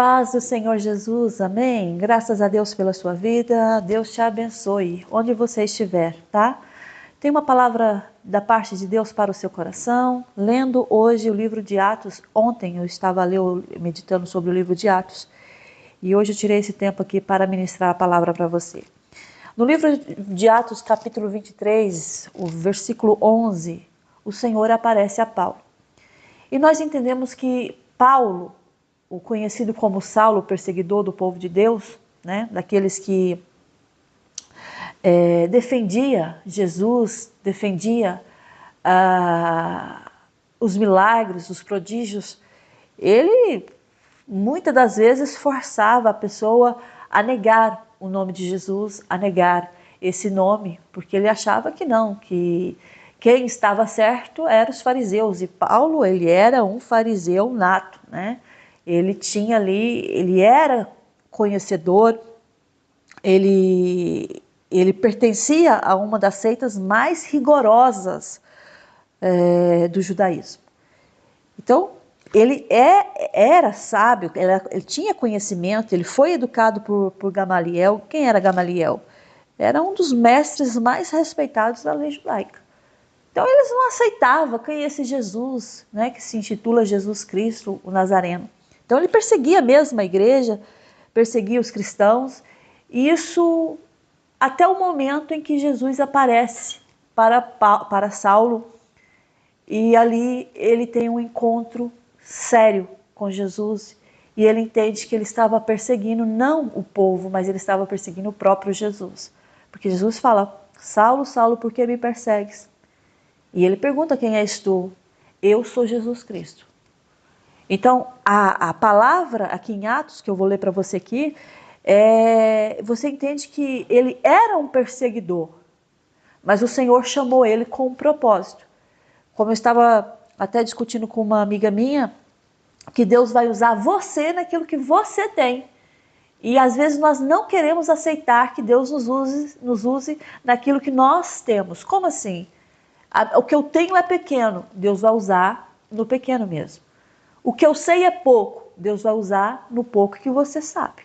Paz do Senhor Jesus, amém? Graças a Deus pela sua vida, Deus te abençoe, onde você estiver, tá? Tem uma palavra da parte de Deus para o seu coração, lendo hoje o livro de Atos. Ontem eu estava meditando sobre o livro de Atos, e hoje eu tirei esse tempo aqui para ministrar a palavra para você. No livro de Atos, capítulo 23, o versículo 11, o Senhor aparece a Paulo. E nós entendemos que Paulo, o conhecido como Saulo, perseguidor do povo de Deus, né, daqueles que defendia Jesus, defendia os milagres, os prodígios, ele muitas das vezes forçava a pessoa a negar o nome de Jesus, a negar esse nome, porque ele achava que não, que quem estava certo eram os fariseus, e Paulo, ele era um fariseu nato, né? Ele tinha ali, ele era conhecedor, ele pertencia a uma das seitas mais rigorosas do judaísmo. Então, ele era sábio, ele tinha conhecimento, ele foi educado por Gamaliel. Quem era Gamaliel? Era um dos mestres mais respeitados da lei judaica. Então, eles não aceitavam quem é esse Jesus, né, que se intitula Jesus Cristo, o Nazareno. Então, ele perseguia mesmo a igreja, perseguia os cristãos, e isso até o momento em que Jesus aparece para Saulo, e ali ele tem um encontro sério com Jesus, e ele entende que ele estava perseguindo não o povo, mas ele estava perseguindo o próprio Jesus. Porque Jesus fala: Saulo, Saulo, por que me persegues? E ele pergunta: quem és tu? Eu sou Jesus Cristo. Então, a palavra aqui em Atos, que eu vou ler para você aqui, você entende que ele era um perseguidor, mas o Senhor chamou ele com um propósito. Como eu estava até discutindo com uma amiga minha, que Deus vai usar você naquilo que você tem. E às vezes nós não queremos aceitar que Deus nos use naquilo que nós temos. Como assim? O que eu tenho é pequeno, Deus vai usar no pequeno mesmo. O que eu sei é pouco, Deus vai usar no pouco que você sabe.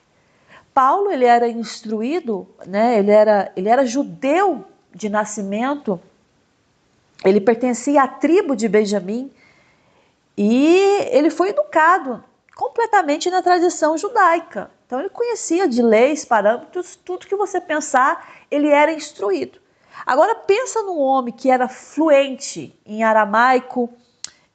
Paulo, ele era instruído, né? Ele era judeu de nascimento, ele pertencia à tribo de Benjamim, e ele foi educado completamente na tradição judaica. Então ele conhecia de leis, parâmetros, tudo que você pensar, ele era instruído. Agora pensa num homem que era fluente em aramaico,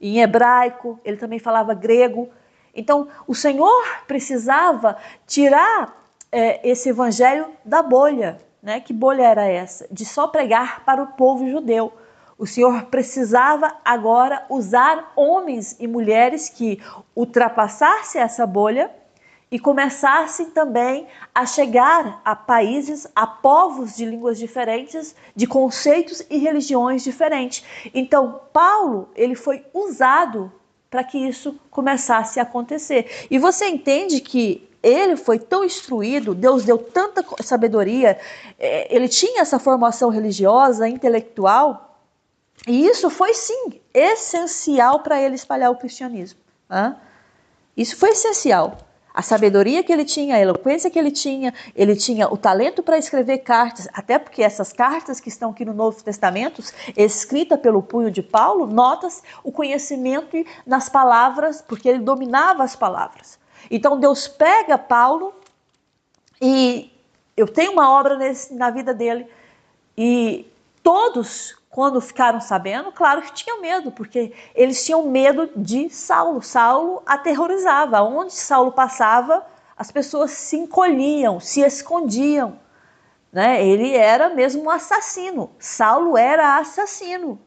em hebraico, ele também falava grego. Então o Senhor precisava tirar esse evangelho da bolha, né? Que bolha era essa? De só pregar para o povo judeu. O Senhor precisava agora usar homens e mulheres que ultrapassassem essa bolha e começassem também a chegar a países, a povos de línguas diferentes, de conceitos e religiões diferentes. Então, Paulo, ele foi usado para que isso começasse a acontecer. E você entende que ele foi tão instruído, Deus deu tanta sabedoria, ele tinha essa formação religiosa, intelectual, e isso foi, sim, essencial para ele espalhar o cristianismo. Isso foi essencial. A sabedoria que ele tinha, a eloquência que ele tinha o talento para escrever cartas, até porque essas cartas que estão aqui no Novo Testamento, escrita pelo punho de Paulo, notas o conhecimento nas palavras, porque ele dominava as palavras. Então Deus pega Paulo, e eu tenho uma obra na vida dele, e todos, quando ficaram sabendo, claro que tinham medo, porque eles tinham medo de Saulo. Saulo aterrorizava. Onde Saulo passava, as pessoas se encolhiam, se escondiam, né? Ele era mesmo um assassino. Saulo era assassino.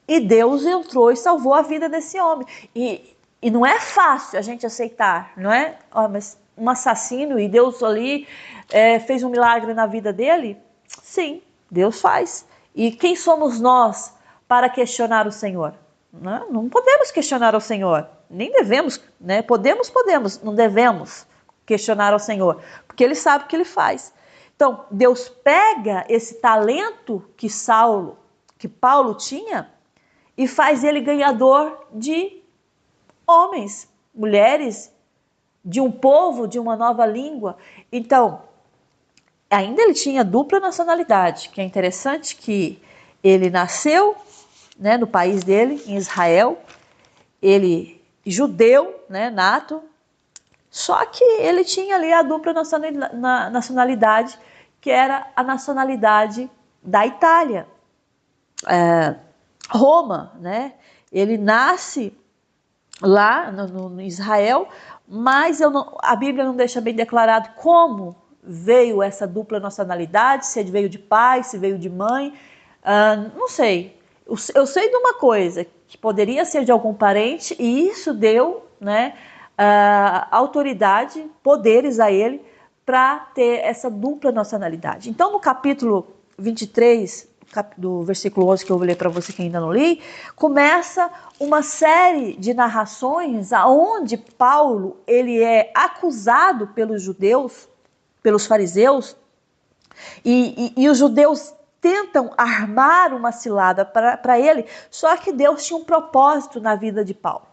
E Deus entrou e salvou a vida desse homem. E não é fácil a gente aceitar, não é? Mas um assassino, e Deus ali fez um milagre na vida dele? Sim, Deus faz. E quem somos nós para questionar o Senhor? Não podemos questionar o Senhor, nem devemos, né? Podemos, não devemos questionar o Senhor, porque Ele sabe o que Ele faz. Então, Deus pega esse talento que Paulo tinha, e faz ele ganhador de homens, mulheres, de um povo, de uma nova língua. Então, ainda ele tinha dupla nacionalidade, que é interessante que ele nasceu, né, no país dele, em Israel, ele judeu, né, nato, só que ele tinha ali a dupla nacionalidade, que era a nacionalidade da Itália. Roma, né? Ele nasce lá no Israel, mas a Bíblia não deixa bem declarado como veio essa dupla nacionalidade, se veio de pai, se veio de mãe, não sei. Eu sei de uma coisa, que poderia ser de algum parente, e isso deu, né, autoridade, poderes a ele para ter essa dupla nacionalidade. Então, no capítulo 23, do versículo 11, que eu vou ler para você que ainda não li, começa uma série de narrações aonde Paulo ele é acusado pelos judeus, pelos fariseus, e os judeus tentam armar uma cilada para ele, só que Deus tinha um propósito na vida de Paulo.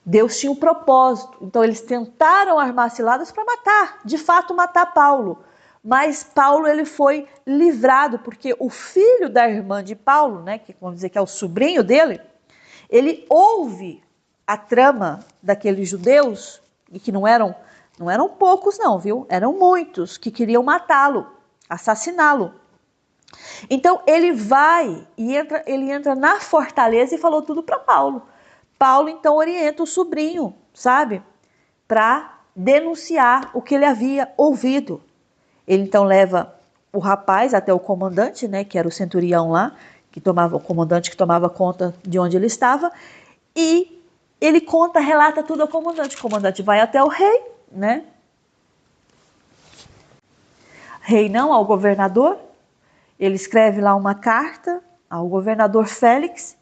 Deus tinha um propósito, então eles tentaram armar ciladas para matar, de fato matar Paulo. Mas Paulo ele foi livrado, porque o filho da irmã de Paulo, né, que vamos dizer que é o sobrinho dele, ele ouve a trama daqueles judeus, e que não eram poucos não, viu? Eram muitos que queriam matá-lo, assassiná-lo. Então ele vai e ele entra na fortaleza e falou tudo para Paulo. Paulo então orienta o sobrinho, sabe, para denunciar o que ele havia ouvido. Ele então leva o rapaz até o comandante, né, que era o centurião lá, o comandante que tomava conta de onde ele estava, e ele relata tudo ao comandante. O comandante vai até o rei, né? Rei não, ao governador. Ele escreve lá uma carta ao governador Félix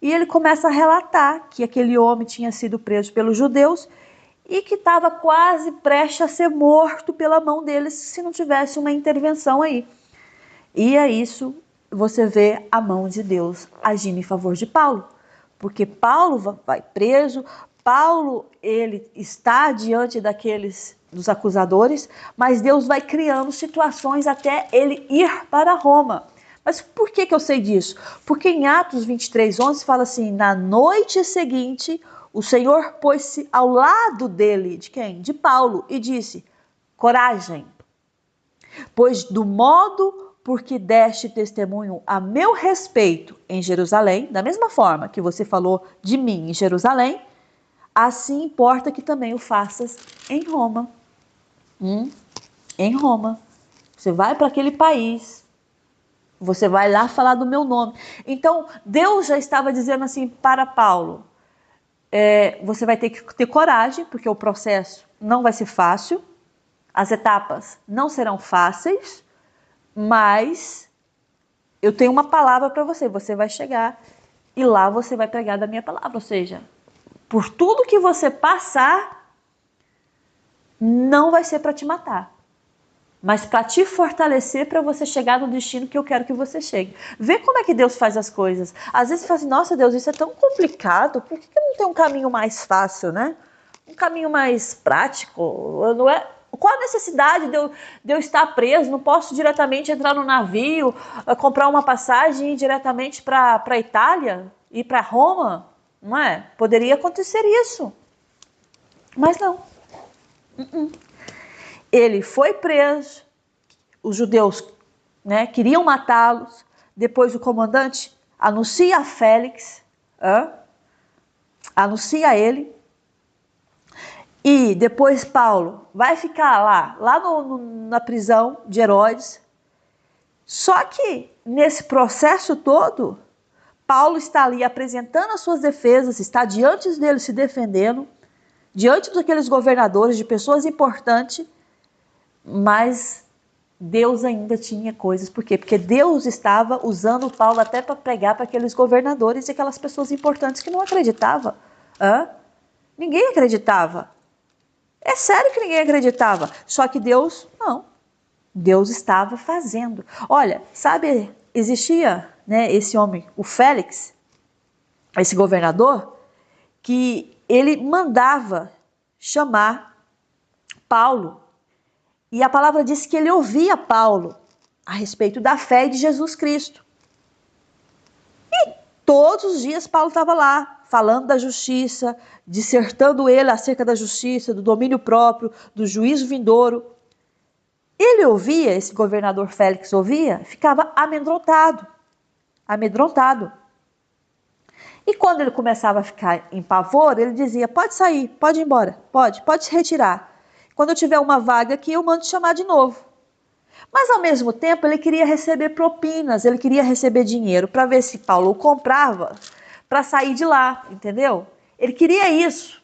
e ele começa a relatar que aquele homem tinha sido preso pelos judeus e que estava quase prestes a ser morto pela mão deles se não tivesse uma intervenção aí. E é isso, você vê a mão de Deus agindo em favor de Paulo, porque Paulo vai preso, Paulo ele está diante dos acusadores, mas Deus vai criando situações até ele ir para Roma. Mas por que eu sei disso? Porque em Atos 23:11 fala assim: na noite seguinte, o Senhor pôs-se ao lado dele, de quem? De Paulo, e disse: coragem, pois do modo porque deste testemunho a meu respeito em Jerusalém, da mesma forma que você falou de mim em Jerusalém, assim importa que também o faças em Roma. Em Roma. Você vai para aquele país, você vai lá falar do meu nome. Então, Deus já estava dizendo assim para Paulo, você vai ter que ter coragem, porque o processo não vai ser fácil, as etapas não serão fáceis, mas eu tenho uma palavra para você, você vai chegar e lá você vai pregar da minha palavra, ou seja, por tudo que você passar, não vai ser para te matar, mas para te fortalecer para você chegar no destino que eu quero que você chegue. Vê como é que Deus faz as coisas. Às vezes você fala assim, nossa Deus, isso é tão complicado, por que não tem um caminho mais fácil, né? Um caminho mais prático, não é? Qual a necessidade de eu estar preso? Não posso diretamente entrar no navio, comprar uma passagem e ir diretamente para a Itália, ir para Roma? Não é? Poderia acontecer isso. Mas não. Ele foi preso, os judeus, né, queriam matá-los, depois o comandante anuncia a Félix, anuncia a ele, e depois Paulo vai ficar lá na prisão de Herodes. Só que nesse processo todo, Paulo está ali apresentando as suas defesas, está diante dele se defendendo, diante daqueles governadores, de pessoas importantes, mas Deus ainda tinha coisas. Por quê? Porque Deus estava usando Paulo até para pregar para aqueles governadores e aquelas pessoas importantes que não acreditavam. Ninguém acreditava. É sério que ninguém acreditava. Só que Deus, não. Deus estava fazendo. Olha, sabe, existia, né, esse homem, o Félix, esse governador, que ele mandava chamar Paulo. E a palavra diz que ele ouvia Paulo a respeito da fé e de Jesus Cristo. E todos os dias Paulo estava lá, falando da justiça, dissertando ele acerca da justiça, do domínio próprio, do juízo vindouro. Ele ouvia, esse governador Félix ouvia, ficava amedrontado. E quando ele começava a ficar em pavor, ele dizia, pode sair, pode ir embora, pode se retirar. Quando eu tiver uma vaga aqui, eu mando chamar de novo. Mas ao mesmo tempo, ele queria receber propinas, ele queria receber dinheiro para ver se Paulo o comprava para sair de lá, entendeu? Ele queria isso.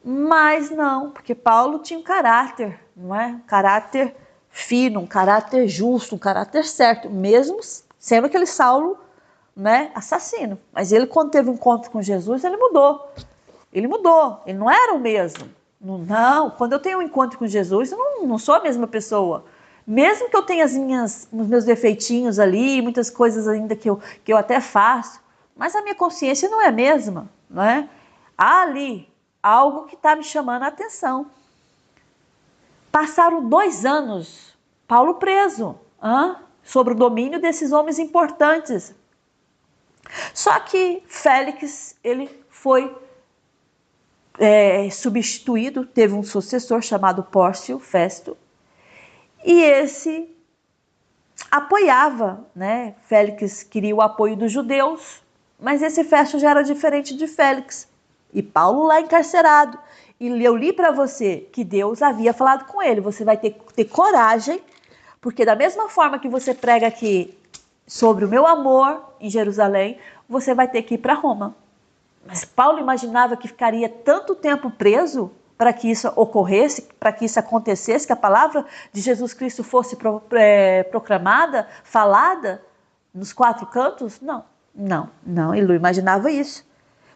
Mas não, porque Paulo tinha um caráter, não é? Um caráter fino, um caráter justo, um caráter certo, mesmo sendo aquele Saulo, né, assassino. Mas ele, quando teve um encontro com Jesus, ele mudou. Ele não era o mesmo. Não, quando eu tenho um encontro com Jesus, eu não sou a mesma pessoa. Mesmo que eu tenha os meus defeitinhos ali, muitas coisas ainda que eu até faço, mas a minha consciência não é a mesma, não é? Há ali algo que está me chamando a atenção. Passaram 2 anos, Paulo preso, sob o domínio desses homens importantes. Só que Félix, ele foi substituído, teve um sucessor chamado Pórcio Festo, e esse apoiava, né? Félix queria o apoio dos judeus, mas esse Festo já era diferente de Félix. E Paulo lá encarcerado. E eu li para você que Deus havia falado com ele, você vai ter coragem, porque da mesma forma que você prega aqui sobre o meu amor em Jerusalém, você vai ter que ir para Roma. Mas Paulo imaginava que ficaria tanto tempo preso para que isso ocorresse, para que isso acontecesse, que a palavra de Jesus Cristo fosse proclamada, falada nos 4 cantos? Não, ele não imaginava isso.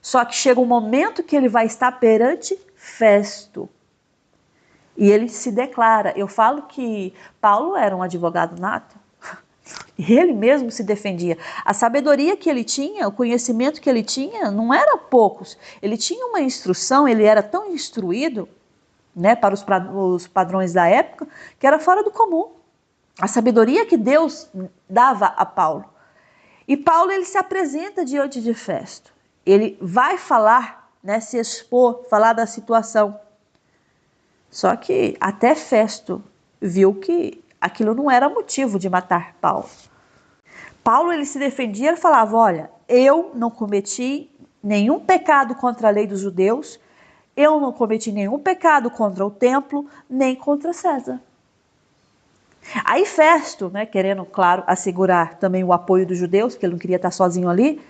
Só que chega um momento que ele vai estar perante Festo. E ele se declara. Eu falo que Paulo era um advogado nato. Ele mesmo se defendia. A sabedoria que ele tinha, o conhecimento que ele tinha, não era poucos. Ele tinha uma instrução, ele era tão instruído, né, para os padrões da época, que era fora do comum. A sabedoria que Deus dava a Paulo. E Paulo, ele se apresenta diante de Festo. Ele vai falar, né, se expor, falar da situação. Só que até Festo viu que aquilo não era motivo de matar Paulo. Paulo, ele se defendia, ele falava, olha, eu não cometi nenhum pecado contra a lei dos judeus, eu não cometi nenhum pecado contra o templo, nem contra César. Aí Festo, né, querendo, claro, assegurar também o apoio dos judeus, porque ele não queria estar sozinho ali,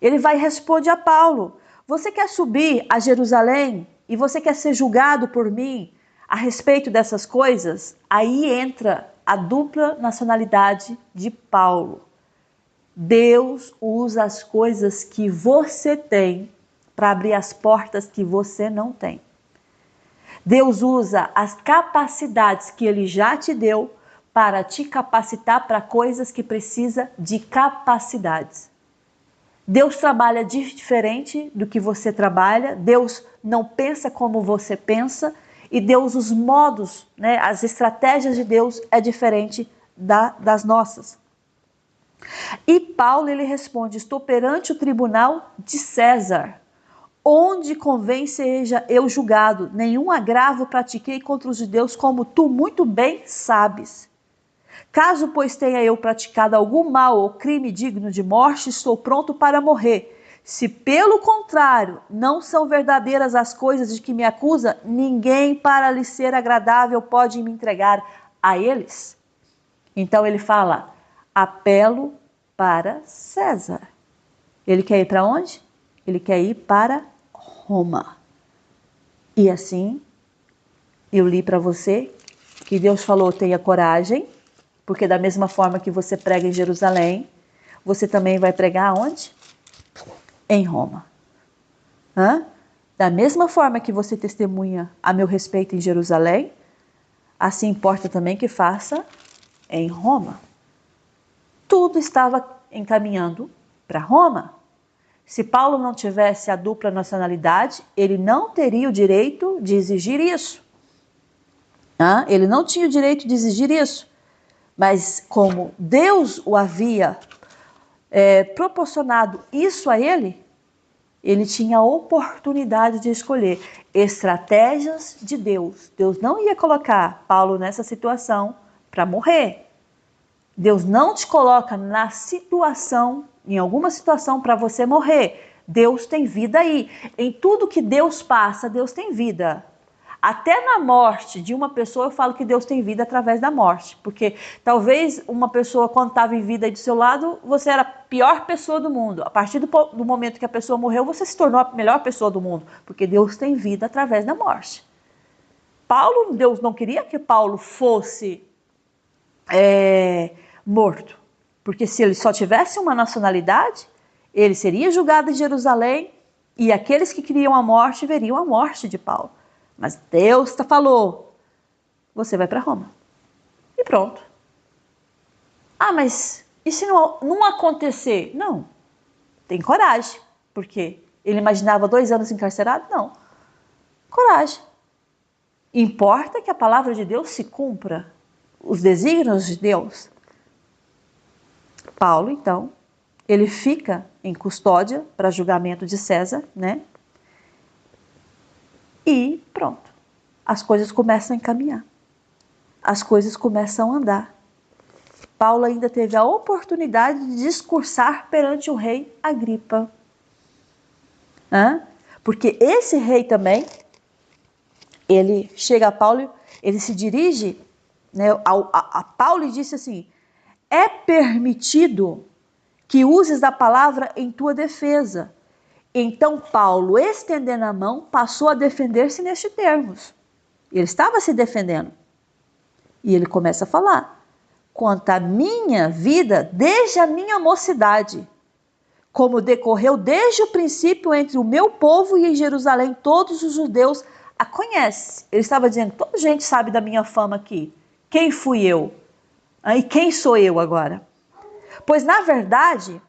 ele vai e responde a Paulo, você quer subir a Jerusalém e você quer ser julgado por mim a respeito dessas coisas? Aí entra a dupla nacionalidade de Paulo. Deus usa as coisas que você tem para abrir as portas que você não tem. Deus usa as capacidades que Ele já te deu para te capacitar para coisas que precisa de capacidades. Deus trabalha diferente do que você trabalha, Deus não pensa como você pensa e Deus, os modos, né, as estratégias de Deus é diferente das nossas. E Paulo, ele responde, estou perante o tribunal de César, onde convém seja eu julgado, nenhum agravo pratiquei contra os judeus, como tu muito bem sabes. Caso, pois, tenha eu praticado algum mal ou crime digno de morte, estou pronto para morrer. Se, pelo contrário, não são verdadeiras as coisas de que me acusa, ninguém para lhe ser agradável pode me entregar a eles. Então ele fala, apelo para César. Ele quer ir para onde? Ele quer ir para Roma. E assim, eu li para você que Deus falou, tenha coragem, porque da mesma forma que você prega em Jerusalém, você também vai pregar onde? Em Roma. Da mesma forma que você testemunha a meu respeito em Jerusalém, assim importa também que faça em Roma. Tudo estava encaminhando para Roma. Se Paulo não tivesse a dupla nacionalidade, ele não teria o direito de exigir isso. Ele não tinha o direito de exigir isso, mas como Deus o havia proporcionado isso a ele, ele tinha a oportunidade de escolher estratégias de Deus. Deus não ia colocar Paulo nessa situação para morrer. Deus não te coloca na situação, em alguma situação, para você morrer. Deus tem vida aí. Em tudo que Deus passa, Deus tem vida. Até na morte de uma pessoa, eu falo que Deus tem vida através da morte. Porque talvez uma pessoa, quando estava em vida aí do seu lado, você era a pior pessoa do mundo. A partir do momento que a pessoa morreu, você se tornou a melhor pessoa do mundo. Porque Deus tem vida através da morte. Deus não queria que Paulo fosse morto. Porque se ele só tivesse uma nacionalidade, ele seria julgado em Jerusalém e aqueles que queriam a morte veriam a morte de Paulo. Mas Deus falou, você vai para Roma. E pronto. Mas e se não acontecer? Não. Tem coragem. Por quê? Ele imaginava 2 anos encarcerado? Não. Coragem. Importa que a palavra de Deus se cumpra. Os desígnios de Deus. Paulo, então, ele fica em custódia para julgamento de César, né? E pronto. As coisas começam a encaminhar. As coisas começam a andar. Paulo ainda teve a oportunidade de discursar perante o rei Agripa. Porque esse rei também, ele chega a Paulo, ele se dirige, né, a Paulo e disse assim, é permitido que uses da palavra em tua defesa. Então Paulo, estendendo a mão, passou a defender-se nestes termos. Ele estava se defendendo. E ele começa a falar. Quanto à minha vida, desde a minha mocidade, como decorreu desde o princípio entre o meu povo e em Jerusalém, todos os judeus a conhecem. Ele estava dizendo, toda gente sabe da minha fama aqui. Quem fui eu? E quem sou eu agora? Pois, na verdade,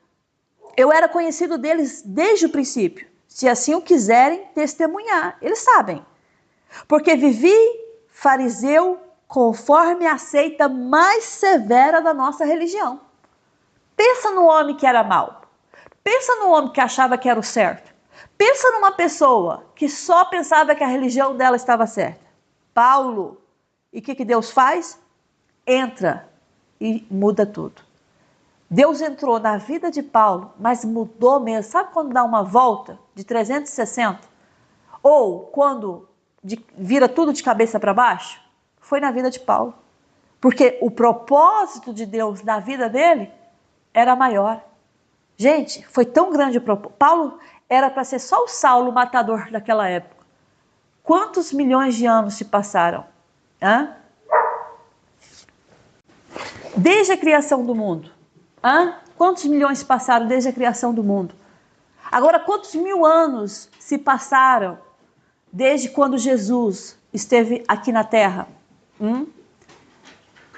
eu era conhecido deles desde o princípio. Se assim o quiserem testemunhar, eles sabem. Porque vivi fariseu conforme a seita mais severa da nossa religião. Pensa no homem que era mau. Pensa no homem que achava que era o certo. Pensa numa pessoa que só pensava que a religião dela estava certa. Paulo. E o que Deus faz? Entra e muda tudo. Deus entrou na vida de Paulo, mas mudou mesmo. Sabe quando dá uma volta de 360? Ou quando vira tudo de cabeça para baixo? Foi na vida de Paulo. Porque o propósito de Deus na vida dele era maior. Gente, foi tão grande o propósito. Paulo era para ser só o Saulo, o matador daquela época. Quantos milhões de anos se passaram? Desde a criação do mundo. Quantos milhões se passaram desde a criação do mundo? Agora, quantos mil anos se passaram desde quando Jesus esteve aqui na Terra?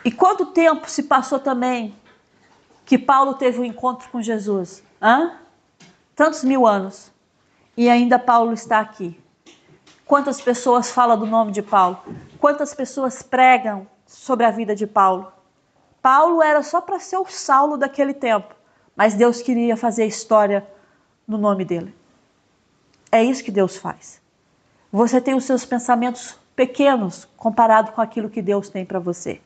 E quanto tempo se passou também que Paulo teve um encontro com Jesus? Tantos mil anos. E ainda Paulo está aqui. Quantas pessoas falam do nome de Paulo? Quantas pessoas pregam sobre a vida de Paulo? Paulo era só para ser o Saulo daquele tempo, mas Deus queria fazer história no nome dele. É isso que Deus faz. Você tem os seus pensamentos pequenos comparado com aquilo que Deus tem para você.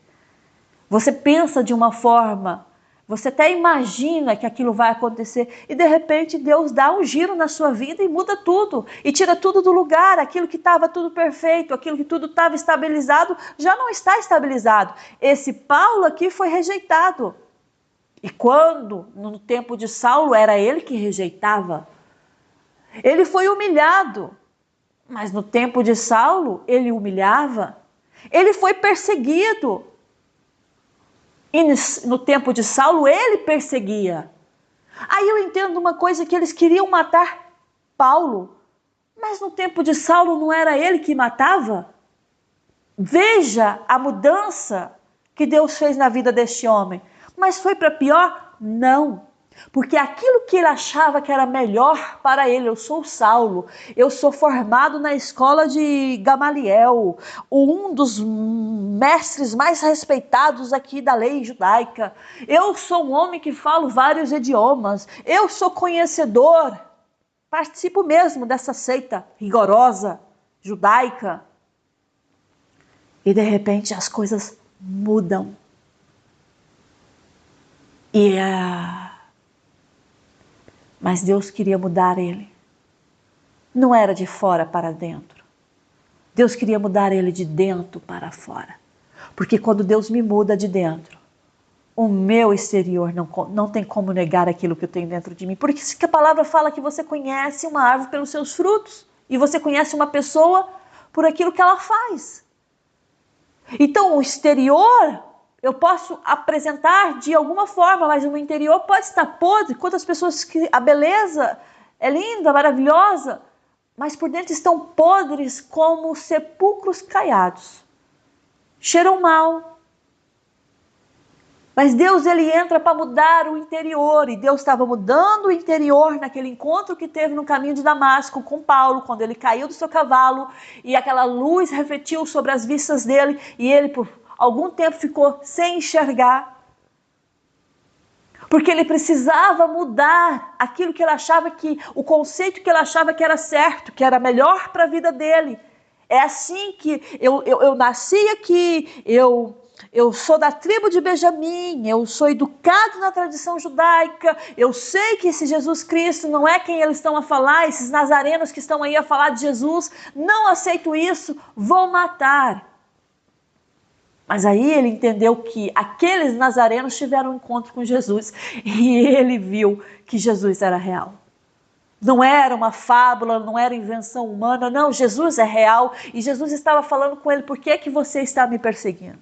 Você pensa de uma forma, você até imagina que aquilo vai acontecer e de repente Deus dá um giro na sua vida e muda tudo. E tira tudo do lugar, aquilo que estava tudo perfeito, aquilo que tudo estava estabilizado, já não está estabilizado. Esse Paulo aqui foi rejeitado. E quando, no tempo de Saulo, era ele que rejeitava. Ele foi humilhado. Mas no tempo de Saulo, ele humilhava. Ele foi perseguido. E no tempo de Saulo, ele perseguia. Aí eu entendo uma coisa, que eles queriam matar Paulo. Mas no tempo de Saulo, não era ele que matava? Veja a mudança que Deus fez na vida deste homem. Mas foi para pior? Não. Porque aquilo que ele achava que era melhor para ele, eu sou Saulo, eu sou formado na escola de Gamaliel, um dos mestres mais respeitados aqui da lei judaica. Eu sou um homem que falo vários idiomas, eu sou conhecedor, participo mesmo dessa seita rigorosa judaica. E de repente as coisas mudam. Mas Deus queria mudar ele. Não era de fora para dentro. Deus queria mudar ele de dentro para fora. Porque quando Deus me muda de dentro, o meu exterior não tem como negar aquilo que eu tenho dentro de mim. Porque a palavra fala que você conhece uma árvore pelos seus frutos. E você conhece uma pessoa por aquilo que ela faz. Então o exterior eu posso apresentar de alguma forma, mas o meu interior pode estar podre. Quantas pessoas que a beleza é linda, maravilhosa, mas por dentro estão podres como sepulcros caiados. Cheiram mal. Mas Deus, ele entra para mudar o interior, e Deus estava mudando o interior naquele encontro que teve no caminho de Damasco com Paulo, quando ele caiu do seu cavalo, e aquela luz refletiu sobre as vistas dele, e ele por algum tempo ficou sem enxergar, porque ele precisava mudar aquilo que ele achava que, o conceito que ele achava que era certo, que era melhor para a vida dele. É assim que eu nasci aqui, eu sou da tribo de Benjamim, eu sou educado na tradição judaica, eu sei que esse Jesus Cristo não é quem eles estão a falar, esses nazarenos que estão aí a falar de Jesus, não aceito isso, vou matar. Mas aí ele entendeu que aqueles nazarenos tiveram um encontro com Jesus e ele viu que Jesus era real. Não era uma fábula, não era invenção humana, não, Jesus é real. E Jesus estava falando com ele, por que que você está me perseguindo?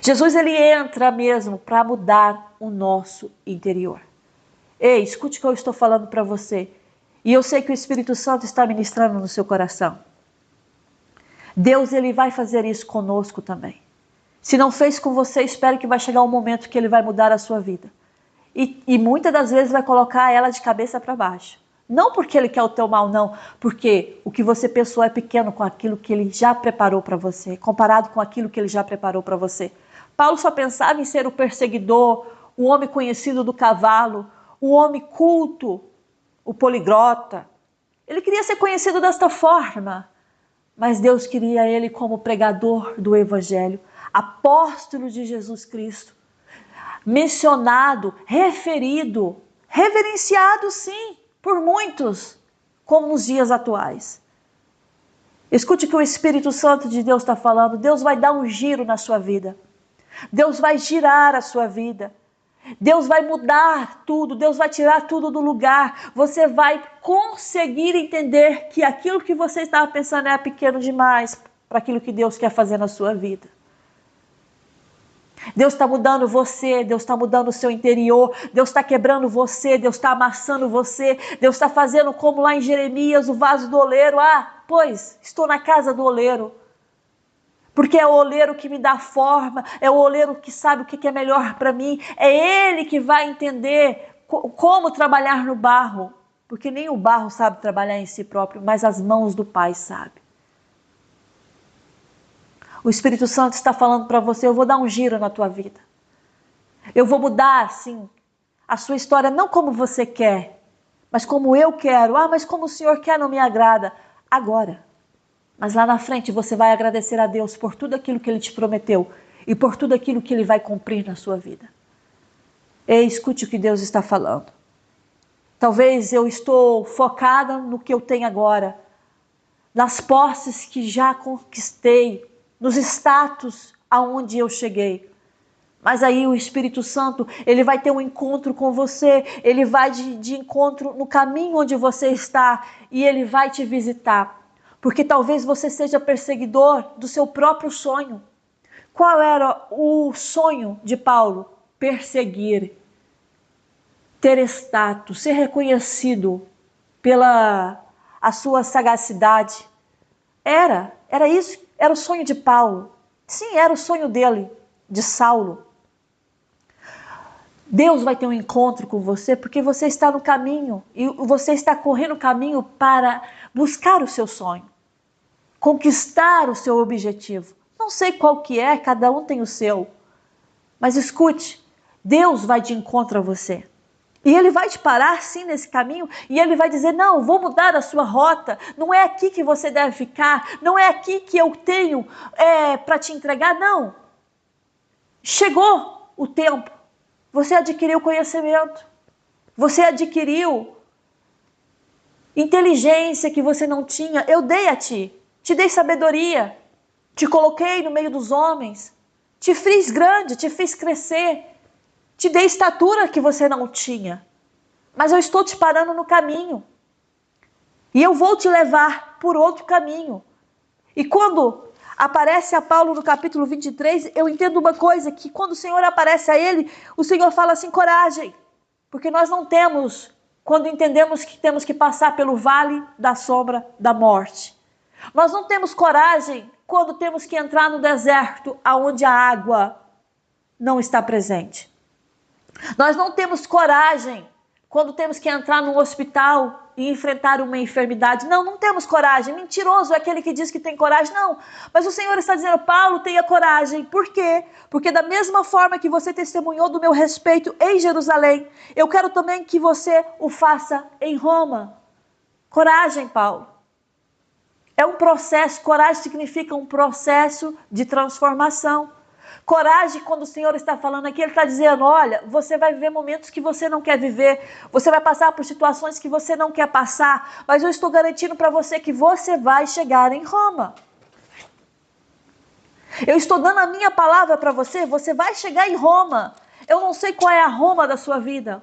Jesus, ele entra mesmo para mudar o nosso interior. Ei, escute o que eu estou falando para você. E eu sei que o Espírito Santo está ministrando no seu coração. Deus, ele vai fazer isso conosco também. Se não fez com você, espere que vai chegar um momento que ele vai mudar a sua vida. E muitas das vezes vai colocar ela de cabeça para baixo. Não porque ele quer o teu mal, não. Porque o que você pensou é pequeno com aquilo que ele já preparou para você. Comparado com aquilo que ele já preparou para você. Paulo só pensava em ser o perseguidor, o homem conhecido do cavalo, o homem culto, o poliglota. Ele queria ser conhecido desta forma. Mas Deus queria ele como pregador do Evangelho, apóstolo de Jesus Cristo, mencionado, referido, reverenciado sim, por muitos, como nos dias atuais. Escute o que o Espírito Santo de Deus está falando. Deus vai dar um giro na sua vida. Deus vai girar a sua vida. Deus vai mudar tudo, Deus vai tirar tudo do lugar. Você vai conseguir entender que aquilo que você estava pensando é pequeno demais para aquilo que Deus quer fazer na sua vida. Deus está mudando você, Deus está mudando o seu interior, Deus está quebrando você, Deus está amassando você, Deus está fazendo como lá em Jeremias, o vaso do oleiro. Ah, pois, estou na casa do oleiro. Porque é o oleiro que me dá forma, é o oleiro que sabe o que é melhor para mim, é ele que vai entender como trabalhar no barro, porque nem o barro sabe trabalhar em si próprio, mas as mãos do Pai sabem. O Espírito Santo está falando para você, eu vou dar um giro na tua vida. Eu vou mudar, sim, a sua história, não como você quer, mas como eu quero. Ah, mas como o Senhor quer não me agrada. Agora. Mas lá na frente você vai agradecer a Deus por tudo aquilo que Ele te prometeu e por tudo aquilo que Ele vai cumprir na sua vida. E escute o que Deus está falando. Talvez eu estou focada no que eu tenho agora, nas posses que já conquistei, nos status aonde eu cheguei. Mas aí o Espírito Santo, ele vai ter um encontro com você, ele vai de encontro no caminho onde você está e ele vai te visitar. Porque talvez você seja perseguidor do seu próprio sonho. Qual era o sonho de Paulo? Perseguir, ter status, ser reconhecido pela a sua sagacidade. Era isso, era o sonho de Paulo. Sim, era o sonho dele, de Saulo. Deus vai ter um encontro com você porque você está no caminho e você está correndo o caminho para buscar o seu sonho, conquistar o seu objetivo. Não sei qual que é, cada um tem o seu, mas escute, Deus vai de encontro a você. E Ele vai te parar sim nesse caminho e Ele vai dizer, não, vou mudar a sua rota, não é aqui que você deve ficar, não é aqui que eu tenho para te entregar, não. Chegou o tempo, você adquiriu conhecimento, você adquiriu inteligência que você não tinha, eu dei a ti, te dei sabedoria, te coloquei no meio dos homens, te fiz grande, te fiz crescer, te dei estatura que você não tinha. Mas eu estou te parando no caminho. E eu vou te levar por outro caminho. E quando aparece a Paulo no capítulo 23, eu entendo uma coisa, que quando o Senhor aparece a ele, o Senhor fala assim, coragem. Porque nós não temos, quando entendemos que temos que passar pelo vale da sombra da morte. Nós não temos coragem quando temos que entrar no deserto, onde a água não está presente. Nós não temos coragem quando temos que entrar num hospital e enfrentar uma enfermidade. Não, não temos coragem. Mentiroso é aquele que diz que tem coragem. Não, mas o Senhor está dizendo, Paulo, tenha coragem. Por quê? Porque da mesma forma que você testemunhou do meu respeito em Jerusalém, eu quero também que você o faça em Roma. Coragem, Paulo. É um processo, coragem significa um processo de transformação. Coragem, quando o Senhor está falando aqui, Ele está dizendo, olha, você vai viver momentos que você não quer viver, você vai passar por situações que você não quer passar, mas eu estou garantindo para você que você vai chegar em Roma. Eu estou dando a minha palavra para você, você vai chegar em Roma. Eu não sei qual é a Roma da sua vida.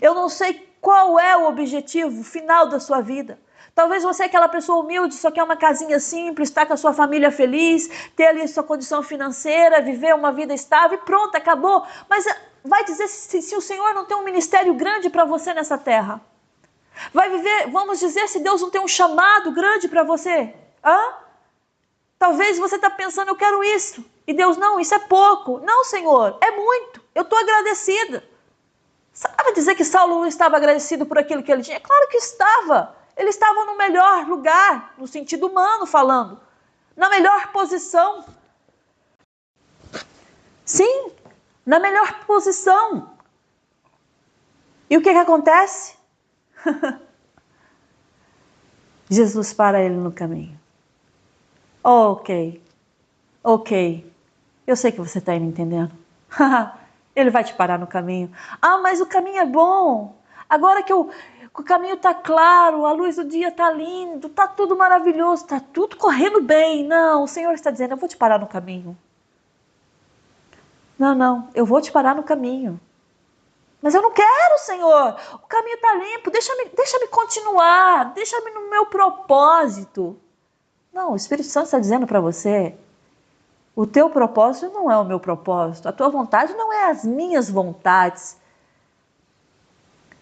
Eu não sei qual é o objetivo final da sua vida. Talvez você é aquela pessoa humilde, só quer uma casinha simples, estar com a sua família feliz, ter ali sua condição financeira, viver uma vida estável e pronto, acabou. Mas vai dizer se o Senhor não tem um ministério grande para você nessa terra. Vai viver, vamos dizer, se Deus não tem um chamado grande para você. Talvez você está pensando, eu quero isso. E Deus, não, isso é pouco. Não, Senhor, é muito. Eu estou agradecida. Sabe dizer que Saulo não estava agradecido por aquilo que ele tinha? Claro que estava. Ele estava no melhor lugar, no sentido humano falando, na melhor posição. Sim, na melhor posição. E o que acontece? Jesus para ele no caminho. Ok, eu sei que você está me entendendo. Ele vai te parar no caminho. Mas o caminho é bom. Agora que o caminho está claro, a luz do dia está lindo, está tudo maravilhoso, está tudo correndo bem. Não, o Senhor está dizendo, eu vou te parar no caminho. Não, eu vou te parar no caminho. Mas eu não quero, Senhor. O caminho está limpo, deixa-me continuar, deixa-me no meu propósito. Não, o Espírito Santo está dizendo para você, o teu propósito não é o meu propósito, a tua vontade não é as minhas vontades.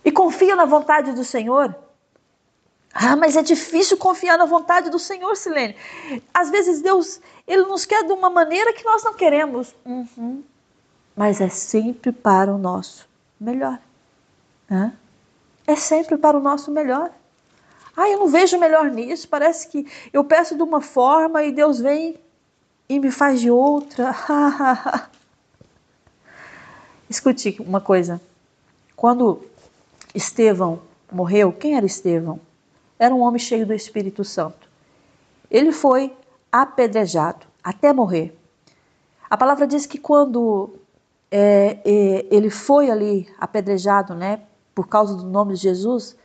E confia na vontade do Senhor. Mas é difícil confiar na vontade do Senhor, Silene. Às vezes Deus, Ele nos quer de uma maneira que nós não queremos. Mas é sempre para o nosso melhor. É sempre para o nosso melhor. Eu não vejo melhor nisso. Parece que eu peço de uma forma e Deus vem e me faz de outra. Escute uma coisa. Quando Estevão morreu, quem era Estevão? Era um homem cheio do Espírito Santo. Ele foi apedrejado até morrer. A palavra diz que quando ele foi ali apedrejado, por causa do nome de Jesus,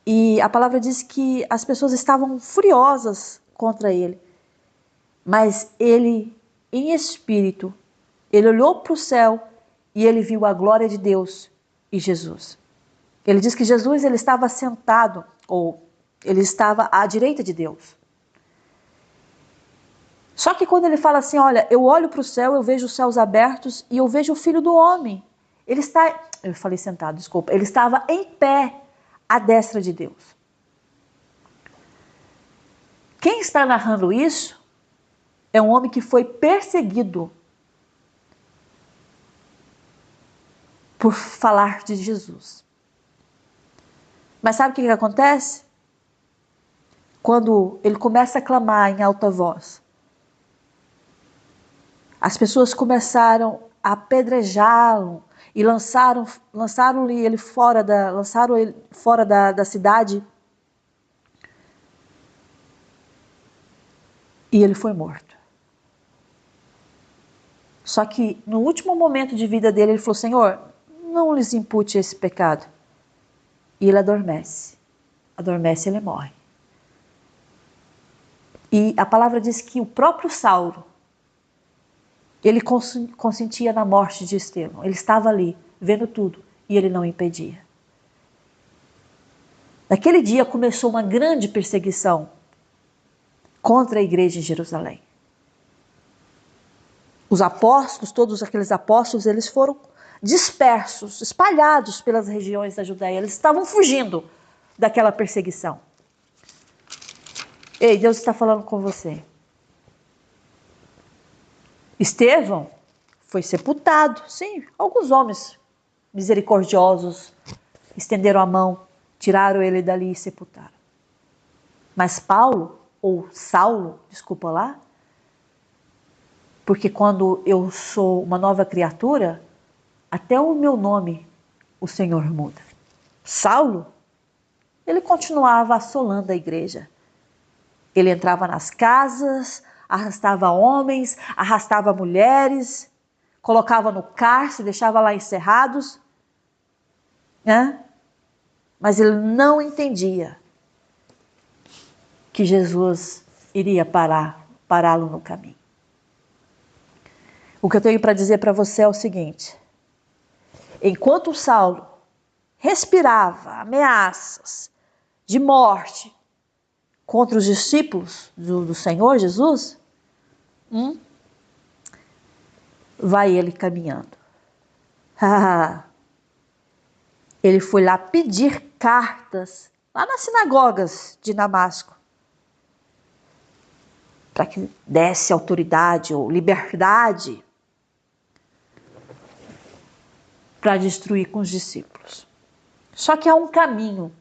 e a palavra diz que as pessoas estavam furiosas contra ele. Mas ele, em espírito, ele olhou para o céu e ele viu a glória de Deus e Jesus. Ele diz que Jesus ele estava sentado, ou ele estava à direita de Deus. Só que quando ele fala assim, olha, eu olho para o céu, eu vejo os céus abertos e eu vejo o Filho do Homem. Ele está, eu falei sentado, desculpa, ele estava em pé à destra de Deus. Quem está narrando isso é um homem que foi perseguido. por falar de Jesus. Mas sabe o que acontece? Quando ele começa a clamar em alta voz, as pessoas começaram a apedrejá-lo e lançaram ele fora da cidade, e ele foi morto. Só que no último momento de vida dele, ele falou: Senhor, não lhes impute esse pecado. E ele adormece. Adormece, ele morre. E a palavra diz que o próprio Saulo, ele consentia na morte de Estevão. Ele estava ali, vendo tudo, e ele não impedia. Naquele dia começou uma grande perseguição contra a igreja em Jerusalém. Os apóstolos, todos aqueles apóstolos, eles foram dispersos, espalhados pelas regiões da Judéia. Eles estavam fugindo daquela perseguição. Ei, Deus está falando com você. Estevão foi sepultado. Sim, alguns homens misericordiosos estenderam a mão, tiraram ele dali e sepultaram. Mas Paulo, ou Saulo, desculpa lá, porque quando eu sou uma nova criatura, até o meu nome o Senhor muda. Saulo, ele continuava assolando a igreja. Ele entrava nas casas, arrastava homens, arrastava mulheres, colocava no cárcere, deixava lá encerrados, né? Mas ele não entendia que Jesus iria pará-lo no caminho. O que eu tenho para dizer para você é o seguinte: enquanto Saulo respirava ameaças de morte contra os discípulos do Senhor Jesus, vai ele caminhando. Ele foi lá pedir cartas lá nas sinagogas de Damasco, para que desse autoridade ou liberdade para destruir com os discípulos. Só que há um caminho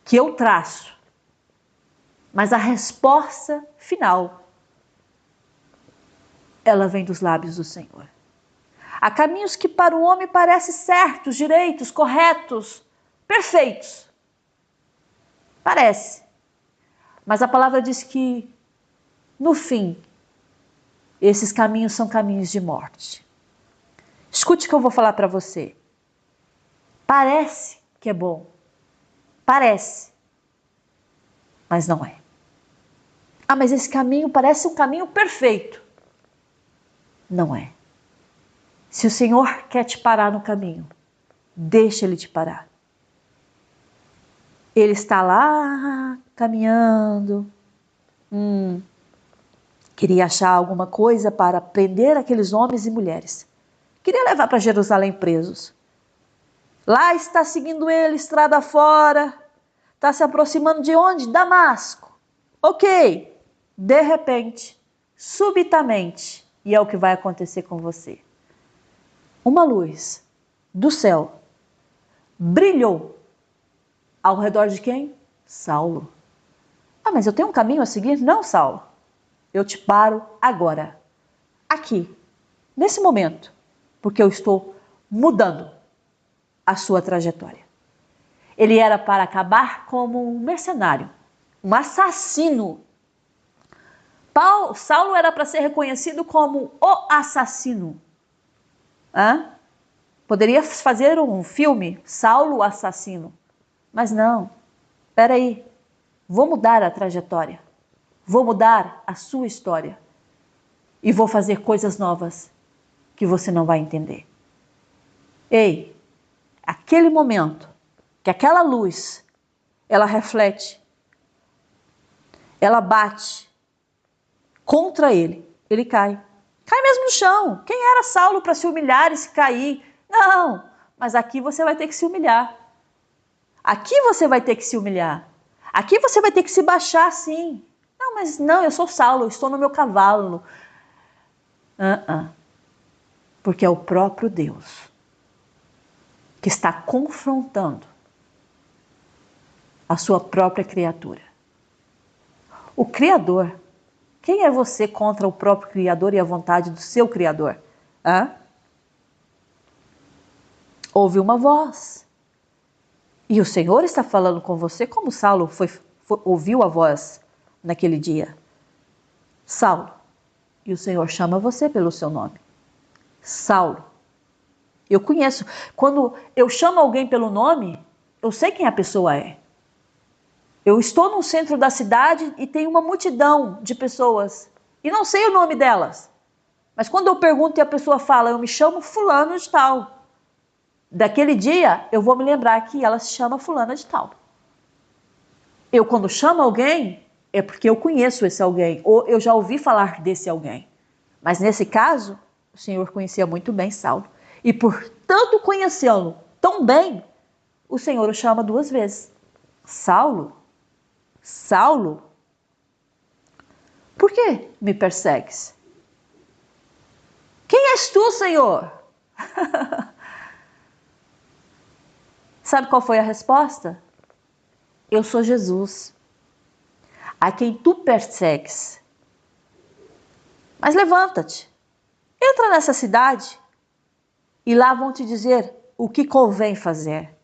que eu traço, mas a resposta final, ela vem dos lábios do Senhor. Há caminhos que para o homem parecem certos, direitos, corretos, perfeitos. Parece. Mas a palavra diz que, no fim, esses caminhos são caminhos de morte. Escute o que eu vou falar para você. Parece que é bom. Parece. Mas não é. Ah, mas esse caminho parece um caminho perfeito. Não é. Se o Senhor quer te parar no caminho, deixa Ele te parar. Ele está lá caminhando. Queria achar alguma coisa para prender aqueles homens e mulheres. Queria levar para Jerusalém presos. Lá está seguindo ele, estrada fora. Está se aproximando de onde? Damasco. Ok. De repente, subitamente, e é o que vai acontecer com você, uma luz do céu brilhou ao redor de quem? Saulo. Ah, mas eu tenho um caminho a seguir? Não, Saulo. Eu te paro agora. Aqui. Nesse momento. Porque eu estou mudando a sua trajetória. Ele era para acabar como um mercenário. Um assassino. Saulo era para ser reconhecido como o assassino. Poderia fazer um filme, Saulo o assassino. Mas não. Espera aí. Vou mudar a trajetória. Vou mudar a sua história. E vou fazer coisas novas que você não vai entender. Ei, aquele momento que aquela luz, ela reflete, ela bate contra ele, ele cai. Cai mesmo no chão. Quem era Saulo para se humilhar e se cair? Não, mas aqui você vai ter que se humilhar. Aqui você vai ter que se humilhar. Aqui você vai ter que se baixar, sim. Não, mas não, eu sou Saulo, eu estou no meu cavalo. Porque é o próprio Deus que está confrontando a sua própria criatura. O Criador. Quem é você contra o próprio Criador e a vontade do seu Criador? Hã? Ouve uma voz. E o Senhor está falando com você como Saulo ouviu a voz naquele dia. Saulo. E o Senhor chama você pelo seu nome. Saulo. Eu conheço. Quando eu chamo alguém pelo nome, eu sei quem a pessoa é. Eu estou no centro da cidade e tem uma multidão de pessoas. E não sei o nome delas. Mas quando eu pergunto e a pessoa fala, eu me chamo fulano de tal. Daquele dia, eu vou me lembrar que ela se chama fulana de tal. Eu, quando chamo alguém, é porque eu conheço esse alguém. Ou eu já ouvi falar desse alguém. Mas nesse caso, o Senhor conhecia muito bem Saulo. E por tanto conhecê-lo tão bem, o Senhor o chama 2 vezes. Saulo, Saulo, por que me persegues? Quem és tu, Senhor? Sabe qual foi a resposta? Eu sou Jesus, a quem tu persegues. Mas levanta-te, entra nessa cidade e lá vão te dizer o que convém fazer.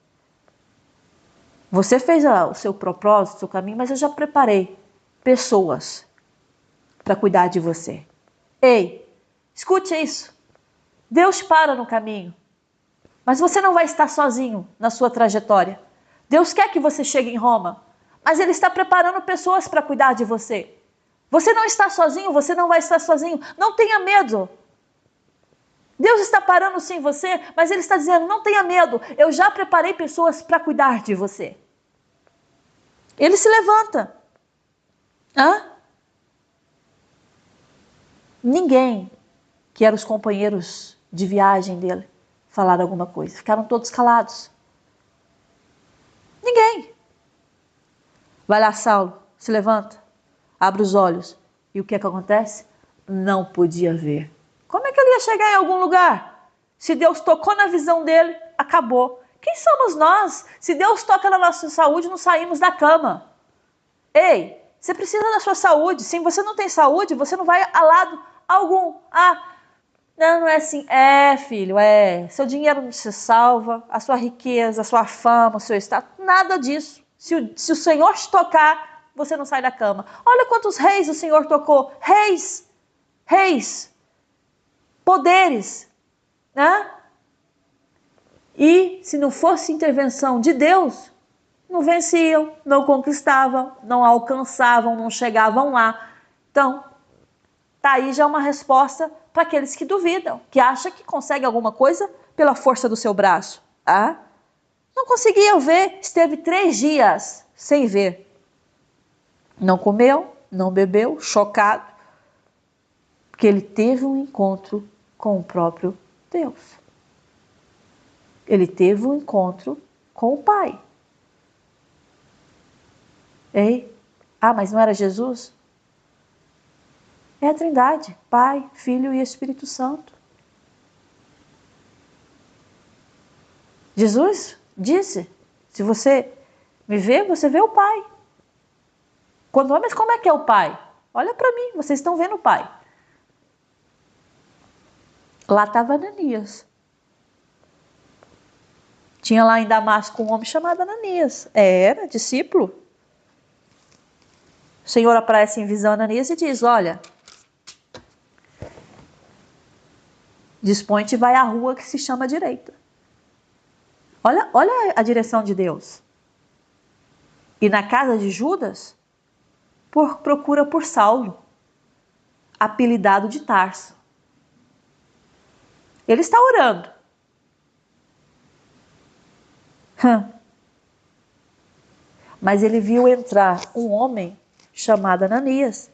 Você fez o seu propósito, o seu caminho, mas eu já preparei pessoas para cuidar de você. Ei, escute isso. Deus para no caminho, mas você não vai estar sozinho na sua trajetória. Deus quer que você chegue em Roma, mas Ele está preparando pessoas para cuidar de você. Você não está sozinho, você não vai estar sozinho. Não tenha medo. Deus está parando sim você, mas Ele está dizendo, não tenha medo. Eu já preparei pessoas para cuidar de você. Ele se levanta. Hã? Ninguém que eram os companheiros de viagem dele falaram alguma coisa. Ficaram todos calados. Ninguém. Vai lá, Saulo, se levanta, abre os olhos. E o que é que acontece? Não podia ver. Como é que ele ia chegar em algum lugar? Se Deus tocou na visão dele, acabou. Quem somos nós? Se Deus toca na nossa saúde, não saímos da cama. Ei, você precisa da sua saúde. Se você não tem saúde, você não vai a lado algum. Não é assim. É, filho, é. Seu dinheiro não se salva, a sua riqueza, a sua fama, o seu status, nada disso. Se o Senhor te tocar, você não sai da cama. Olha quantos reis o Senhor tocou. Reis, poderes, né? E se não fosse intervenção de Deus, não venciam, não conquistavam, não alcançavam, não chegavam lá. Então, tá aí já uma resposta para aqueles que duvidam, que acham que consegue alguma coisa pela força do seu braço. Não conseguia ver, esteve 3 dias sem ver. Não comeu, não bebeu, chocado, porque ele teve um encontro com o próprio Deus. Ele teve um encontro com o Pai. Ei? Mas não era Jesus? É a Trindade, Pai, Filho e Espírito Santo. Jesus disse, se você me vê, você vê o Pai. Mas como é que é o Pai? Olha para mim, vocês estão vendo o Pai. Lá estava Ananias. Tinha lá em Damasco um homem chamado Ananias. Era discípulo. O Senhor aparece em visão a Ananias e diz, olha, dispõe-te e vai à rua que se chama direita. Olha a direção de Deus. E na casa de Judas, procura por Saulo, apelidado de Tarso. Ele está orando. Mas ele viu entrar um homem chamado Ananias.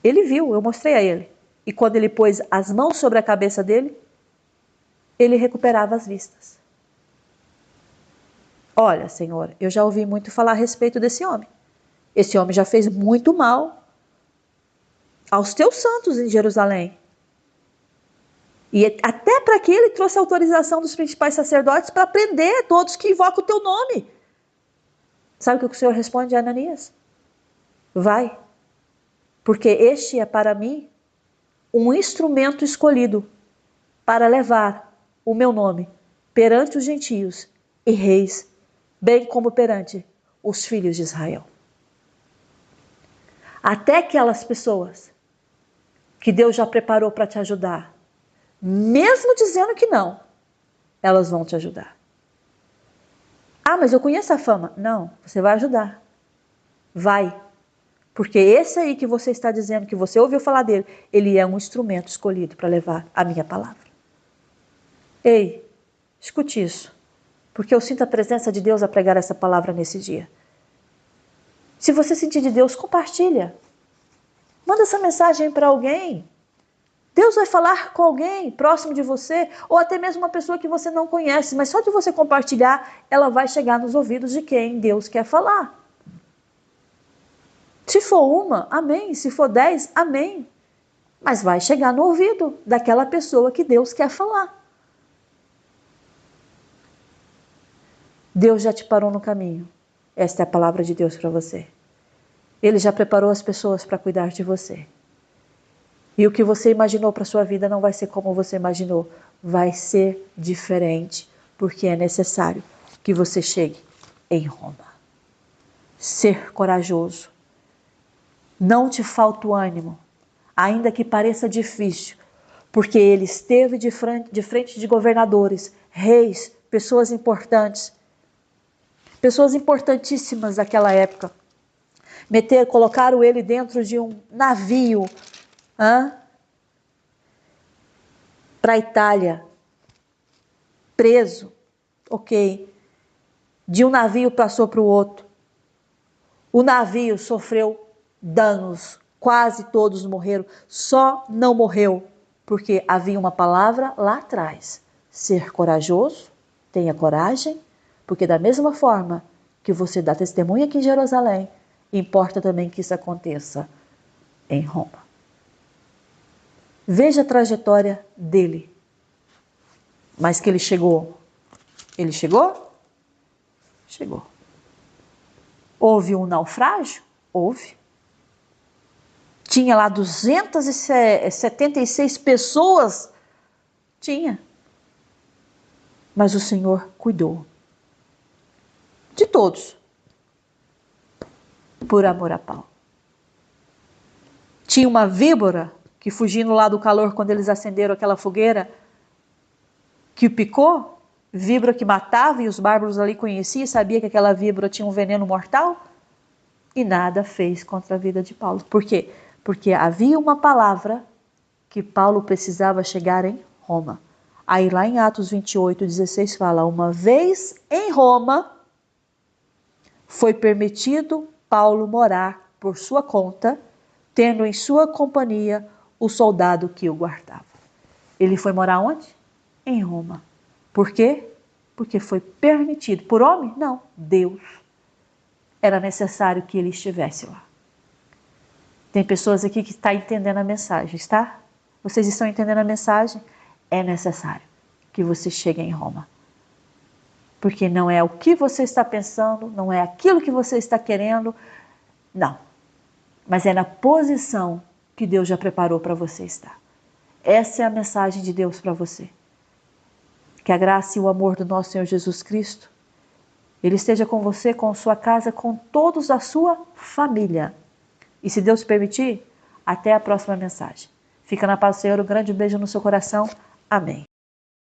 Ele viu, eu mostrei a ele. E quando ele pôs as mãos sobre a cabeça dele, ele recuperava as vistas. Olha, Senhor, eu já ouvi muito falar a respeito desse homem. Esse homem já fez muito mal aos teus santos em Jerusalém. E até para que ele trouxe a autorização dos principais sacerdotes para prender todos que invocam o teu nome. Sabe o que o Senhor responde a Ananias? Vai, porque este é para mim um instrumento escolhido para levar o meu nome perante os gentios e reis, bem como perante os filhos de Israel. Até aquelas pessoas que Deus já preparou para te ajudar, mesmo dizendo que não, elas vão te ajudar. Ah, mas eu conheço a fama. Não, você vai ajudar. Vai. Porque esse aí que você está dizendo, que você ouviu falar dele, ele é um instrumento escolhido para levar a minha palavra. Ei, escute isso. Porque eu sinto a presença de Deus a pregar essa palavra nesse dia. Se você sentir de Deus, compartilha. Manda essa mensagem para alguém. Deus vai falar com alguém próximo de você, ou até mesmo uma pessoa que você não conhece, mas só de você compartilhar, ela vai chegar nos ouvidos de quem Deus quer falar. Se for uma, amém. Se for 10, amém. Mas vai chegar no ouvido daquela pessoa que Deus quer falar. Deus já te parou no caminho. Esta é a palavra de Deus para você. Ele já preparou as pessoas para cuidar de você. E o que você imaginou para a sua vida não vai ser como você imaginou. Vai ser diferente, porque é necessário que você chegue em Roma. Ser corajoso. Não te falta o ânimo, ainda que pareça difícil, porque ele esteve de frente de governadores, reis, pessoas importantíssimas daquela época. Colocaram ele dentro de um navio para a Itália, preso, ok. De um navio passou para o outro. O navio sofreu danos, quase todos morreram, só não morreu porque havia uma palavra lá atrás: ser corajoso, tenha coragem, porque da mesma forma que você dá testemunha aqui em Jerusalém, importa também que isso aconteça em Roma. Veja a trajetória dele. Mas que ele chegou. Ele chegou? Chegou. Houve um naufrágio? Houve. Tinha lá 276 pessoas? Tinha. Mas o Senhor cuidou de todos, por amor a Paulo. Tinha uma víbora que, fugindo lá do calor, quando eles acenderam aquela fogueira, que o picou, víbora que matava, e os bárbaros ali conheciam, sabia que aquela víbora tinha um veneno mortal, e nada fez contra a vida de Paulo. Por quê? Porque havia uma palavra que Paulo precisava chegar em Roma. Aí lá em Atos 28:16 fala: uma vez em Roma, foi permitido Paulo morar por sua conta, tendo em sua companhia o soldado que o guardava. Ele foi morar onde? Em Roma. Por quê? Porque foi permitido. Por homem? Não. Deus. Era necessário que ele estivesse lá. Tem pessoas aqui que estão entendendo a mensagem, está? Vocês estão entendendo a mensagem? É necessário que você chegue em Roma. Porque não é o que você está pensando, não é aquilo que você está querendo, não. Mas é na posição que Deus já preparou para você estar. Essa é a mensagem de Deus para você. Que a graça e o amor do nosso Senhor Jesus Cristo, Ele esteja com você, com sua casa, com todos da sua família. E se Deus permitir, até a próxima mensagem. Fica na paz do Senhor, um grande beijo no seu coração. Amém.